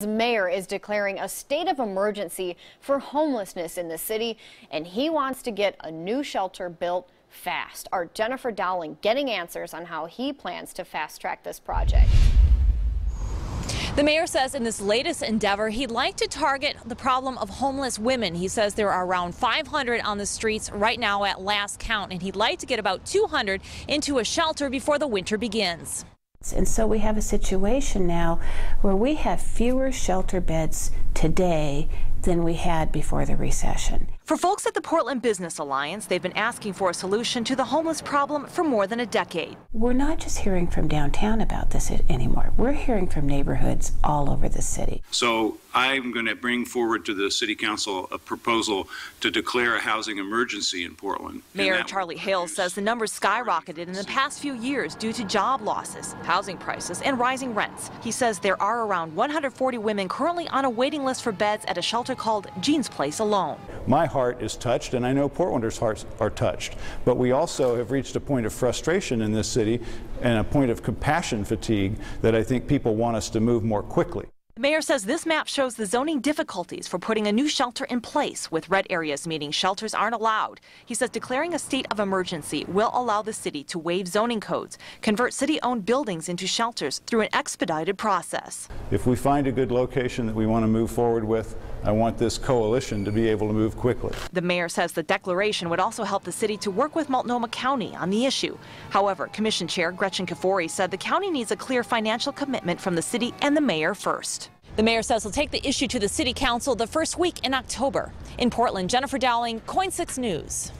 The mayor is declaring a state of emergency for homelessness in the city, and he wants to get a new shelter built fast. Our Jennifer Dowling getting answers on how he plans to fast track this project. The mayor says in this latest endeavor, he'd like to target the problem of homeless women. He says there are around 500 on the streets right now at last count, and he'd like to get about 200 into a shelter before the winter begins. And so we have a situation now where we have fewer shelter beds today than we had before the recession. For folks at the Portland Business Alliance, they've been asking for a solution to the homeless problem for more than a decade. We're not just hearing from downtown about this anymore. We're hearing from neighborhoods all over the city. So I'm going to bring forward to the City Council a proposal to declare a housing emergency in Portland. Mayor Charlie Hales says the numbers skyrocketed in the past few years due to job losses, housing prices, and rising rents. He says there are around 140 women currently on a waiting list for beds at a shelter called Jean's Place alone. My heart is touched, and I know Portlanders' hearts are touched, but we also have reached a point of frustration in this city and a point of compassion fatigue that I think people want us to move more quickly. The mayor says this map shows the zoning difficulties for putting a new shelter in place, with red areas meaning shelters aren't allowed. He says declaring a state of emergency will allow the city to waive zoning codes, convert city-owned buildings into shelters through an expedited process. If we find a good location that we want to move forward with, I want this coalition to be able to move quickly. The mayor says the declaration would also help the city to work with Multnomah County on the issue. However, Commission Chair Gretchen Kafori said the county needs a clear financial commitment from the city and the mayor first. The mayor says he'll take the issue to the city council the first week in October. In Portland, Jennifer Dowling, KOIN 6 News.